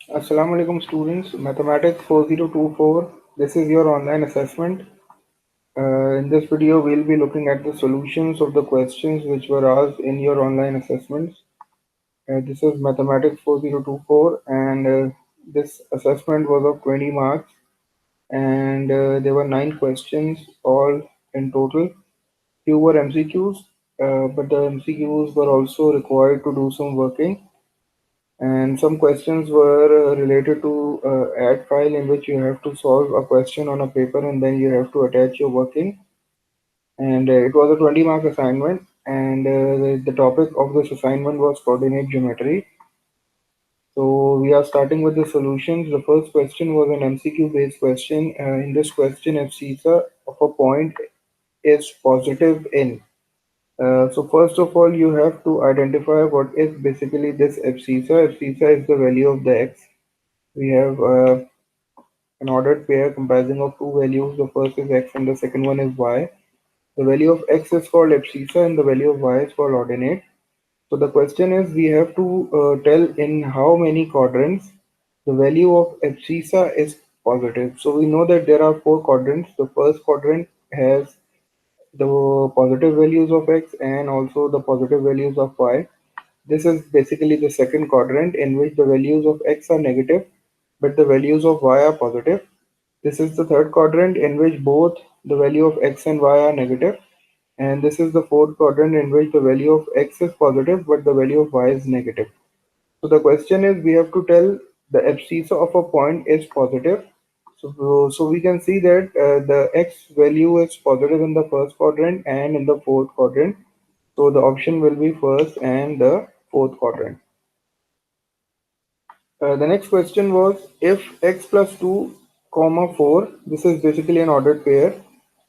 Assalamu alaikum students, Mathematics 4024. This is your online assessment. In this video, we'll be looking at the solutions of the questions which were asked in your online assessments. This is Mathematics 4024 and this assessment was of 20 marks and there were 9 questions all in total. Few were MCQs, but the MCQs were also required to do some working. And some questions were related to add file in which you have to solve a question on a paper and then you have to attach your working. And it was a 20 mark assignment and the topic of this assignment was coordinate geometry. So we are starting with the solutions. The first question was an MCQ based question. In this question, abscissa of a point is positive in. So first of all, you have to identify what is basically this abscissa. Abscissa is the value of the x. We have an ordered pair comprising of two values. The first is x and the second one is y. The value of x is called abscissa and the value of y is called ordinate. So the question is we have to tell in how many quadrants the value of abscissa is positive. So we know that there are four quadrants. The first quadrant has the positive values of x and also the positive values of y. This is basically the second quadrant in which the values of x are negative but the values of y are positive. This is the third quadrant in which both the value of x and y are negative. And this is the fourth quadrant in which the value of x is positive but the value of y is negative. So the question is we have to tell the abscissa of a point is positive. So we can see that the x value is positive in the first quadrant and in the fourth quadrant. So the option will be first and the fourth quadrant. The next question was if x plus 2 comma 4, this is basically an ordered pair,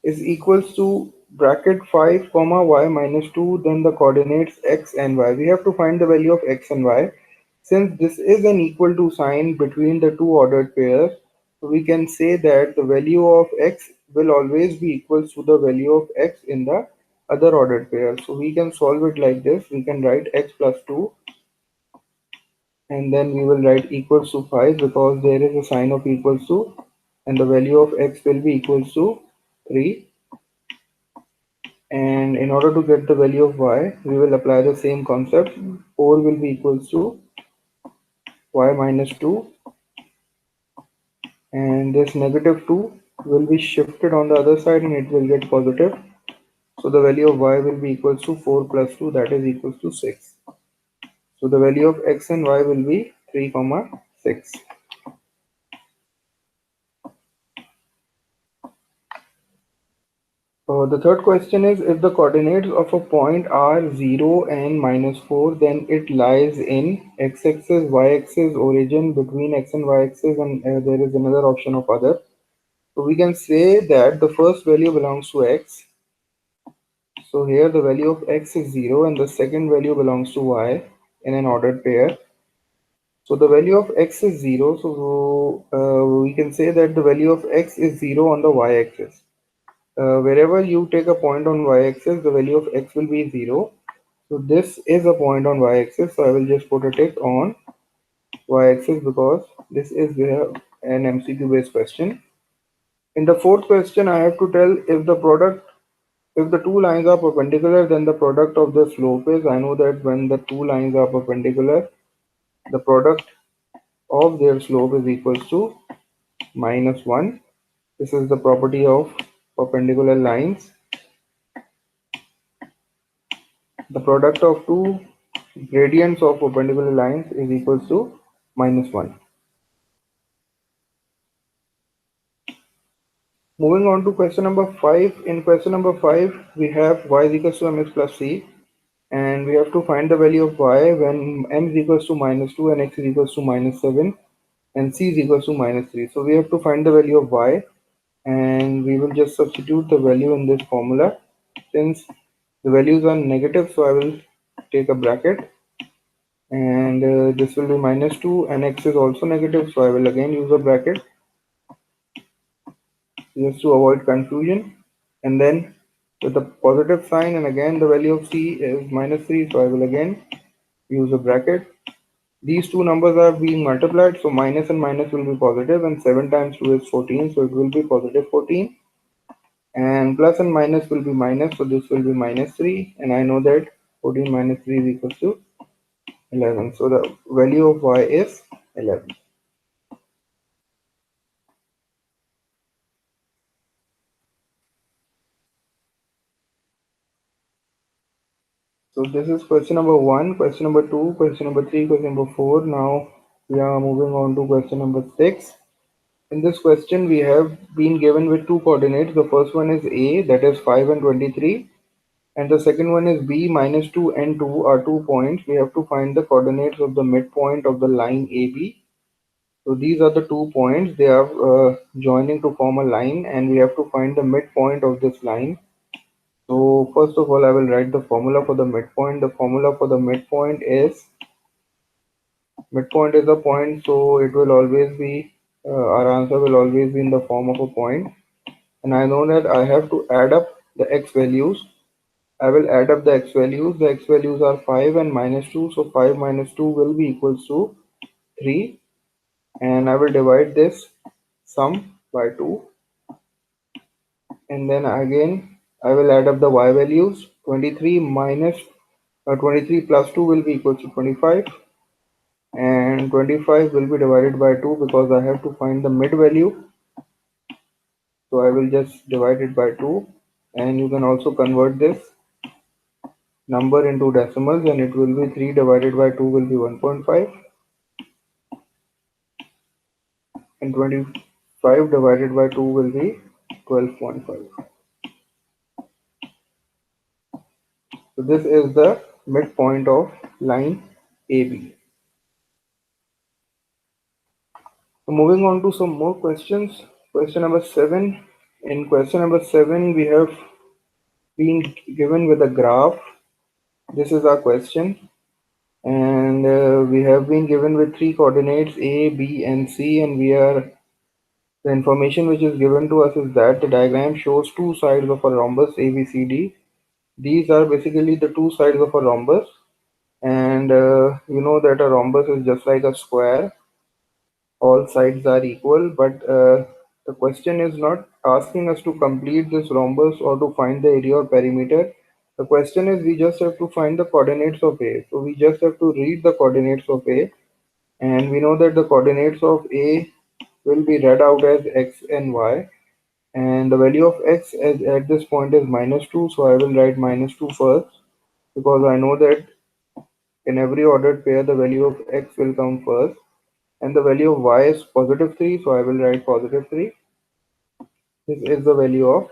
is equals to bracket 5 comma y minus 2, then the coordinates x and y. We have to find the value of x and y. Since this is an equal to sign between the two ordered pairs, so we can say that the value of x will always be equal to the value of x in the other ordered pair. So we can solve it like this. We can write x plus 2 and then we will write equals to 5 because there is a sign of equals to and the value of x will be equals to 3, and in order to get the value of y we will apply the same concept. 4 will be equals to y minus 2 and this negative 2 will be shifted on the other side and it will get positive. So the value of y will be equals to 4 plus 2, that is equals to 6. So the value of x and y will be 3 comma 6. The third question is if the coordinates of a point are 0 and minus 4, then it lies in x-axis, y-axis, origin between x and y-axis, and there is another option of other. So we can say that the first value belongs to x. So here the value of x is 0 and the second value belongs to y in an ordered pair. So the value of x is 0. So we can say that the value of x is 0 on the y-axis. Wherever you take a point on y-axis, the value of x will be 0. So this is a point on y-axis. So I will just put a tick on y-axis because this is an MCQ based question. In the fourth question, I have to tell if the two lines are perpendicular, then the product of the slope is, I know that when the two lines are perpendicular, the product of their slope is equals to minus 1. This is the property of perpendicular lines. The product of two gradients of perpendicular lines is equals to minus 1. Moving on to question number 5. In question number 5, we have y is equals to mx plus c, and we have to find the value of y when m is equals to minus 2 and x is equals to minus 7 and c is equals to minus 3. So we have to find the value of y and we will just substitute the value in this formula. Since the values are negative, so I will take a bracket and this will be minus 2 and x is also negative, so I will again use a bracket just to avoid confusion, and then with the positive sign and again the value of c is minus 3, so I will again use a bracket These two numbers are being multiplied, so minus and minus will be positive, and 7 times 2 is 14, so it will be positive 14. And plus and minus will be minus, so this will be minus 3, and I know that 14 minus 3 is equals to 11. So the value of y is 11. So this is question number 1, question number 2, question number 3, question number 4. Now we are moving on to question number 6. In this question, we have been given with two coordinates. The first one is A, that is 5 and 23. And the second one is B, minus 2 and 2 are 2 points. We have to find the coordinates of the midpoint of the line AB. So these are the 2 points. They are joining to form a line, and we have to find the midpoint of this line. So first of all, I will write the formula for the midpoint. The formula for the midpoint is a point, so it will always be our answer will always be in the form of a point. And I know that I have to add up the x values. I will add up the x values. The x values are 5 and minus 2. So 5 minus 2 will be equals to 3. And I will divide this sum by 2. And then again, I will add up the y values. 23 plus 2 will be equals to 25. And 25 will be divided by 2 because I have to find the mid value. So I will just divide it by 2. And you can also convert this number into decimals, and it will be 3 divided by 2 will be 1.5, and 25 divided by 2 will be 12.5. So this is the midpoint of line AB. So moving on to some more questions. Question number 7. In question number 7, we have been given with a graph. This is our question, and we have been given with three coordinates A, B, and C, and the information which is given to us is that the diagram shows two sides of a rhombus ABCD. These are basically the two sides of a rhombus, and you know that a rhombus is just like a square. All sides are equal, but the question is not asking us to complete this rhombus or to find the area or perimeter. The question is we just have to find the coordinates of A. So we just have to read the coordinates of A, and we know that the coordinates of A will be read out as x and y, and the value of x at this point is minus 2, so I will write minus 2 first, because I know that in every ordered pair the value of x will come first, and the value of y is positive 3, so I will write positive 3. This is the value of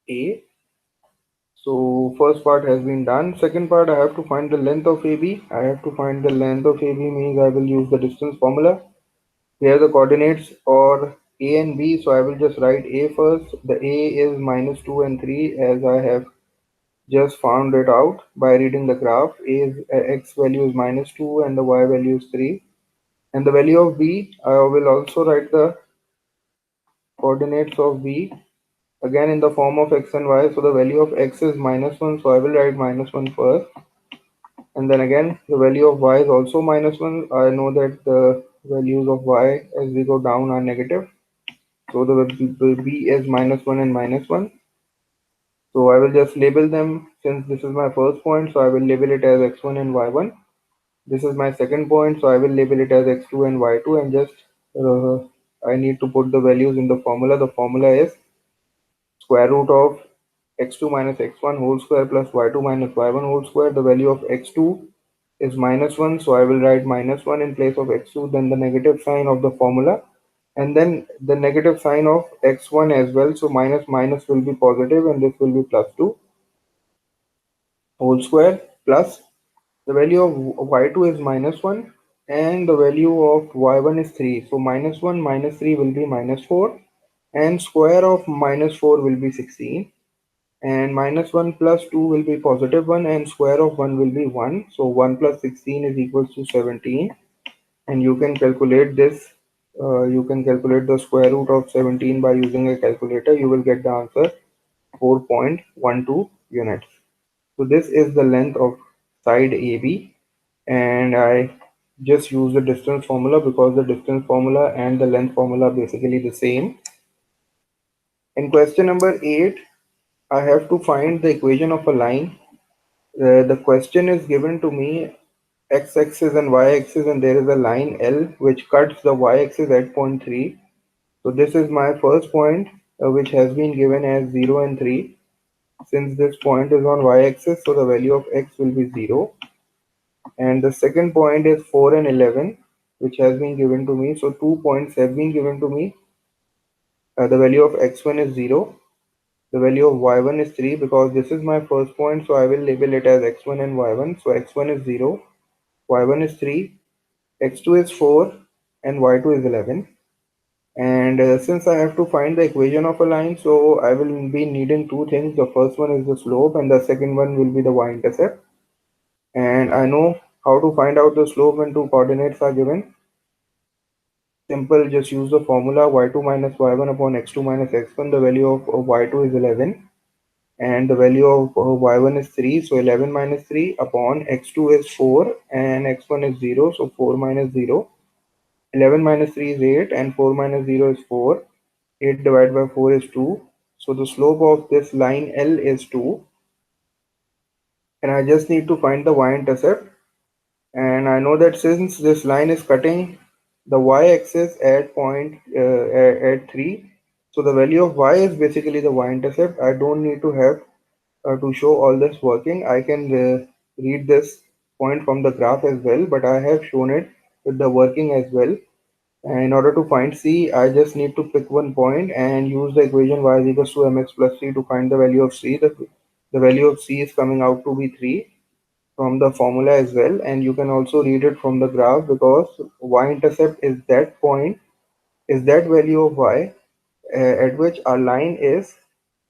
A. So first part has been done. Second part, I have to find the length of AB. I have to find the length of AB means I will use the distance formula. Here the coordinates are A and B, so I will just write A first. The A is minus 2 and 3, as I have just found it out by reading the graph. X value is minus 2 and the y value is 3. And the value of B, I will also write the coordinates of B again in the form of x and y. So the value of x is minus 1, so I will write minus 1 first. And then again, the value of y is also minus 1. I know that the values of y as we go down are negative. So the b is minus 1 and minus 1. So I will just label them, since this is my first point, so I will label it as x1 and y1. This is my second point, so I will label it as x2 and y2, and just I need to put the values in the formula. The formula is square root of x2 minus x1 whole square plus y2 minus y1 whole square. The value of x2 is minus 1, so I will write minus 1 in place of x2, then the negative sign of the formula, and then the negative sign of x1 as well. So minus minus will be positive, and this will be plus 2 whole square, plus the value of y2 is minus 1, and the value of y1 is 3. So minus 1 minus 3 will be minus 4, and square of minus 4 will be 16, and minus 1 plus 2 will be positive 1, and square of 1 will be 1. So 1 plus 16 is equals to 17, and you can calculate this. You can calculate the square root of 17 by using a calculator. You will get the answer 4.12 units. So this is the length of side AB, and I just use the distance formula because the distance formula and the length formula are basically the same. In question number 8, I have to find the equation of a line. The question is given to me x-axis and y-axis, and there is a line L which cuts the y-axis at point 3. So this is my first point, which has been given as 0 and 3. Since this point is on y-axis, so the value of x will be 0. And the second point is 4 and 11, which has been given to me. So 2 points have been given to me. The value of x1 is 0. The value of y1 is 3 because this is my first point, so I will label it as x1 and y1. So x1 is 0, y1 is 3, x2 is 4, and y2 is 11. And since I have to find the equation of a line, so I will be needing two things. The first one is the slope, and the second one will be the y-intercept. And I know how to find out the slope when two coordinates are given. Simple, just use the formula y2 minus y1 upon x2 minus x1. The value of y2 is 11 and the value of y1 is 3. So 11 minus 3 upon x2 is 4 and x1 is 0. So 4 minus 0. 11 minus 3 is 8 and 4 minus 0 is 4. 8 divided by 4 is 2. So the slope of this line L is 2. And I just need to find the y-intercept. And I know that since this line is cutting the y-axis at point at 3, so the value of y is basically the y-intercept. I don't need to have to show all this working. I can read this point from the graph as well, but I have shown it with the working as well. And in order to find c, I just need to pick one point and use the equation y is equals to mx plus c to find the value of c. The value of c is coming out to be 3 from the formula as well, and you can also read it from the graph because y-intercept is that point, is that value of y at which our line is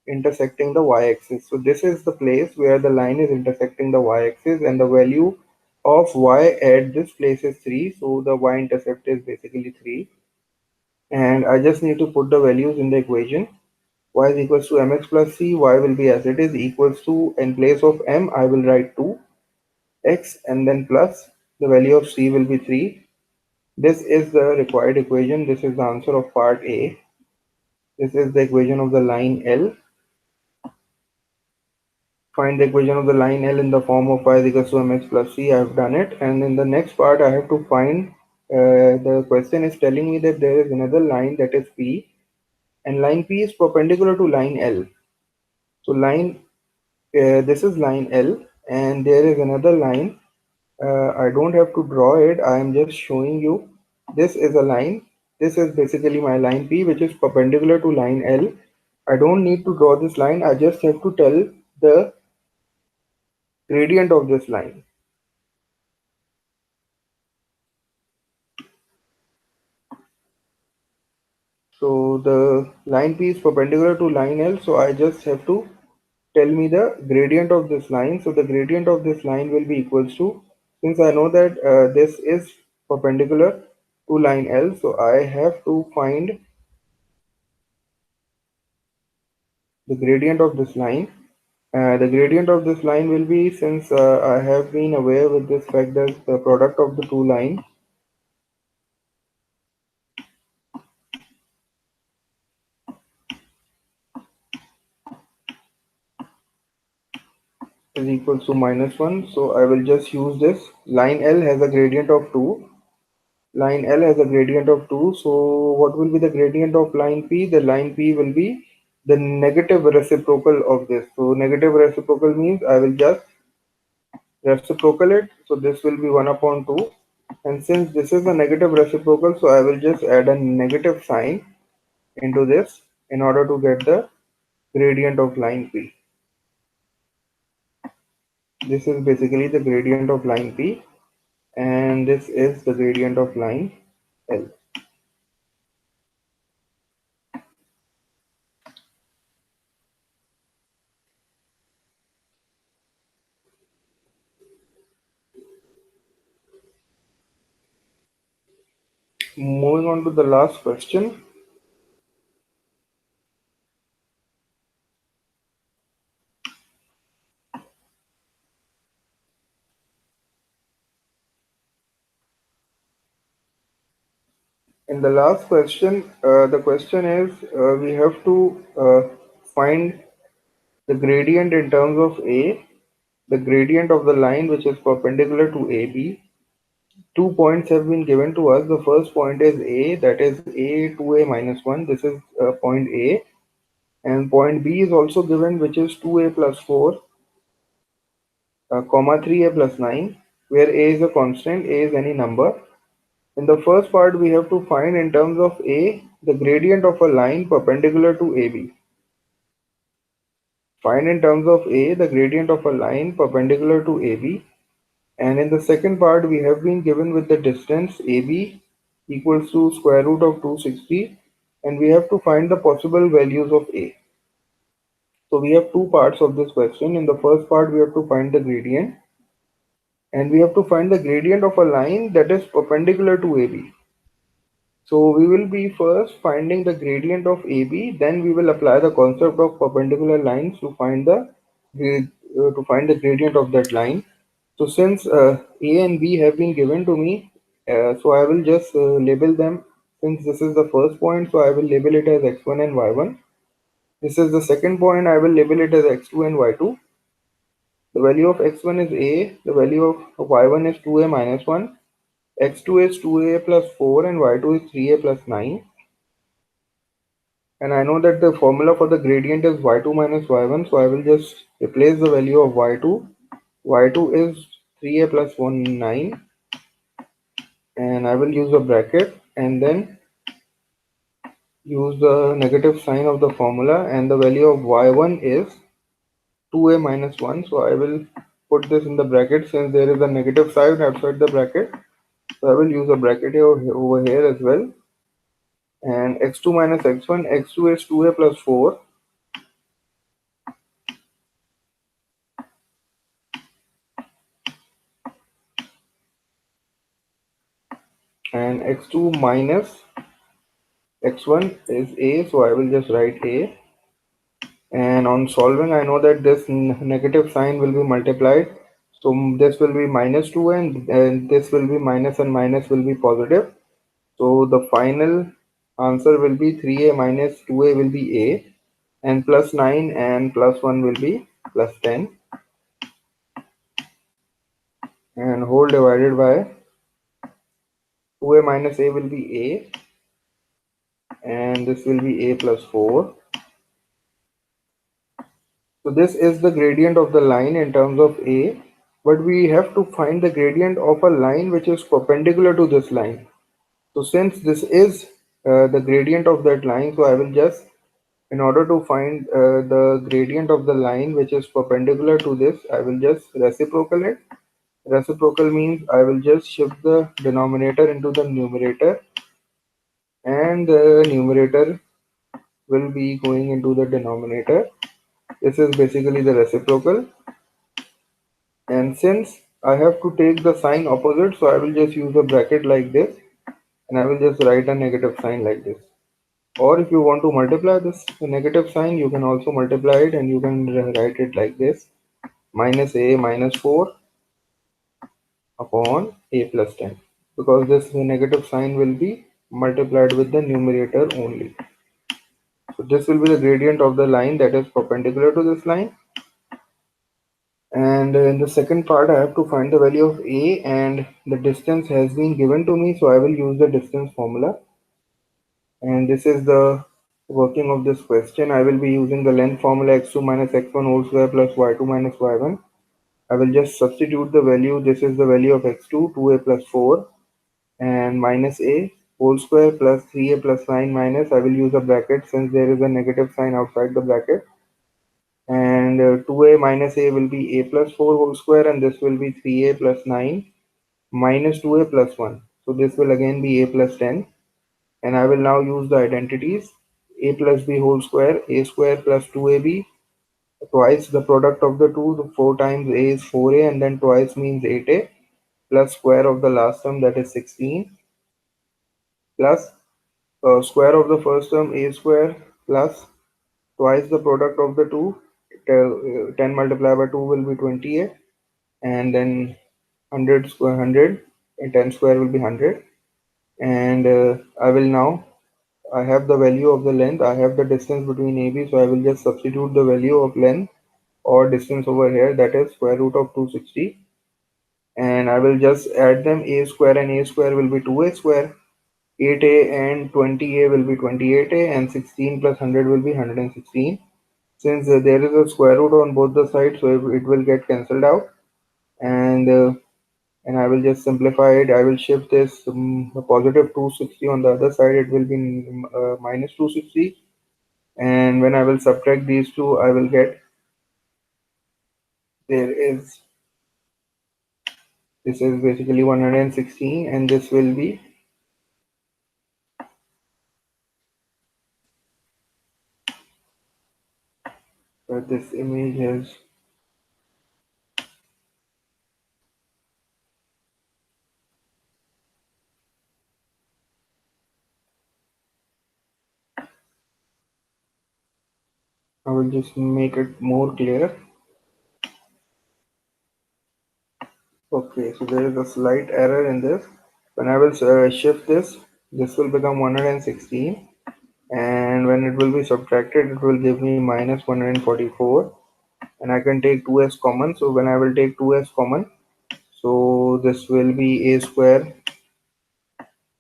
intersecting the y-axis. So this is the place where the line is intersecting the y-axis, and the value of y at this place is 3. So the y-intercept is basically 3. And I just need to put the values in the equation. Y is equals to mx plus c. Y will be as it is, equals to, in place of m, I will write 2 x and then plus the value of c will be 3. This is the required equation. This is the answer of part A. This is the equation of the line L. Find the equation of the line L in the form of y is equals to mx plus c. I have done it. And in the next part, I have to find, the question is telling me that there is another line, that is P, and line P is perpendicular to line L. So this is line L, and there is another line. I don't have to draw it. I am just showing you. This is a line. This is basically my line P, which is perpendicular to line L. I don't need to draw this line. I just have to tell the gradient of this line. So the line P is perpendicular to line L, so I just have to tell me the gradient of this line. So the gradient of this line will be equals to, since I know that this is perpendicular to line L, so I have to find the gradient of this line. The gradient of this line will be, since I have been aware with this fact that the product of the two lines is equals to -1. So I will just use this. Line L has a gradient of 2. Line L has a gradient of 2. So what will be the gradient of line P? The line P will be the negative reciprocal of this. So negative reciprocal means I will just reciprocal it. So this will be 1 upon 2. And since this is a negative reciprocal, so I will just add a negative sign into this in order to get the gradient of line P. This is basically the gradient of line P, and this is the gradient of line L. Moving on to the last question. In the last question, the question is we have to find the gradient in terms of A, the gradient of the line which is perpendicular to AB. 2 points have been given to us. The first point is A, that is A 2A minus 1. This is point A. And point B is also given, which is 2A plus 4, comma 3A plus 9, where A is a constant, A is any number. In the first part, we have to find in terms of A, the gradient of a line perpendicular to AB. Find in terms of A, the gradient of a line perpendicular to AB. And in the second part, we have been given with the distance AB equals to square root of 260, and we have to find the possible values of A. So we have two parts of this question. In the first part, we have to find the gradient, and we have to find the gradient of a line that is perpendicular to AB. So we will be first finding the gradient of AB, then we will apply the concept of perpendicular lines to find the gradient of that line. So since A and B have been given to me, so I will just label them. Since this is the first point, so I will label it as x1 and y1. This is the second point, I will label it as x2 and y2. The value of x1 is A, the value of y1 is 2a minus 1, x2 is 2a plus 4, and y2 is 3a plus 9. And I know that the formula for the gradient is y2 minus y1, so I will just replace the value of y2. y2 is 3a plus 1, 9, and I will use a bracket and then use the negative sign of the formula, and the value of y1 is 2a minus 1. So I will put this in the bracket since there is a negative sign outside the bracket. So I will use a bracket over here as well. And x2 minus x1, x2 is 2a plus 4, and x2 minus x1 is a, so I will just write a. And on solving, I know that this negative sign will be multiplied, so this will be minus 2, and this will be minus, and minus will be positive. So the final answer will be 3a minus 2a will be a, and plus 9 and plus 1 will be plus 10, and whole divided by 2a minus a will be a, and this will be a plus 4. So this is the gradient of the line in terms of A, but we have to find the gradient of a line which is perpendicular to this line. So since this is the gradient of that line, so I will just, in order to find the gradient of the line which is perpendicular to this, I will just reciprocal it. Reciprocal means I will just shift the denominator into the numerator, and the numerator will be going into the denominator. This is basically the reciprocal. And since I have to take the sign opposite, so I will just use a bracket like this, and I will just write a negative sign like this. Or if you want to multiply this negative sign, you can also multiply it, and you can write it like this: minus a minus 4 upon a plus 10, because this negative sign will be multiplied with the numerator only. So this will be the gradient of the line that is perpendicular to this line. And in the second part, I have to find the value of a, and the distance has been given to me, so I will use the distance formula. And this is the working of this question. I will be using the length formula: x2 minus x1 whole square plus y2 minus y1. I will just substitute the value. This is the value of x2, 2a plus 4, and minus a whole square plus 3a plus 9 minus, I will use a bracket since there is a negative sign outside the bracket, and 2a minus a will be a plus 4 whole square, and this will be 3a plus 9 minus 2a plus 1. So this will again be a plus 10, and I will now use the identities: a plus b whole square, a square plus 2ab, twice the product of the two, the 4 times a is 4a, and then twice means 8a, plus square of the last term, that is 16, plus square of the first term, a square, plus twice the product of the two, 10 multiplied by 2 will be 28, and then 100 square 100, and 10 square will be 100, and I have the value of the length, I have the distance between AB, so I will just substitute the value of length or distance over here, that is square root of 260, and I will just add them. A square and A square will be 2A square, 8A and 20A will be 28A, and 16 plus 100 will be 116. Since there is a square root on both the sides, so it will get cancelled out, and I will just simplify it. I will shift this the positive 260 on the other side, it will be minus 260, and when I will subtract these two, I will get, there is, this is basically 116, and this will be, this image has, I will just make it more clear. Okay, so there is a slight error in this. When I will shift this, this will become 116, and when it will be subtracted, it will give me minus 144, and I can take 2s common. So when I will take 2s common, so this will be a square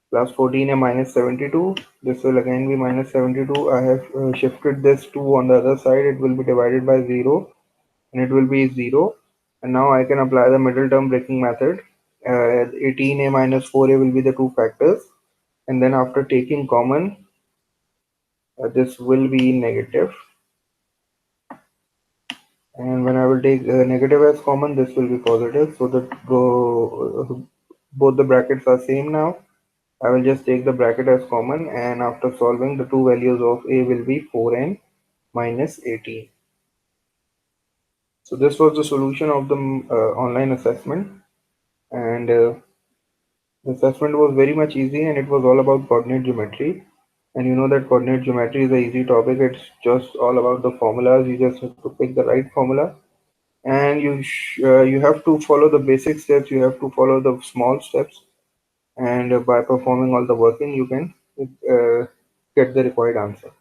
plus 14 and minus 72. This will again be minus 72. I have shifted this 2 on the other side. It will be divided by 0, and it will be 0. And now I can apply the middle term breaking method. 18a minus 4a will be the two factors. And then after taking common, this will be negative. And when I will take negative as common, this will be positive. So that both the brackets are same now. I will just take the bracket as common, and after solving, the two values of a will be 4n minus 18. So this was the solution of the online assessment, and the assessment was very much easy, and it was all about coordinate geometry. And you know that coordinate geometry is an easy topic. It's just all about the formulas. You just have to pick the right formula, and you have to follow the basic steps. You have to follow the small steps, and by performing all the working, you can get the required answer.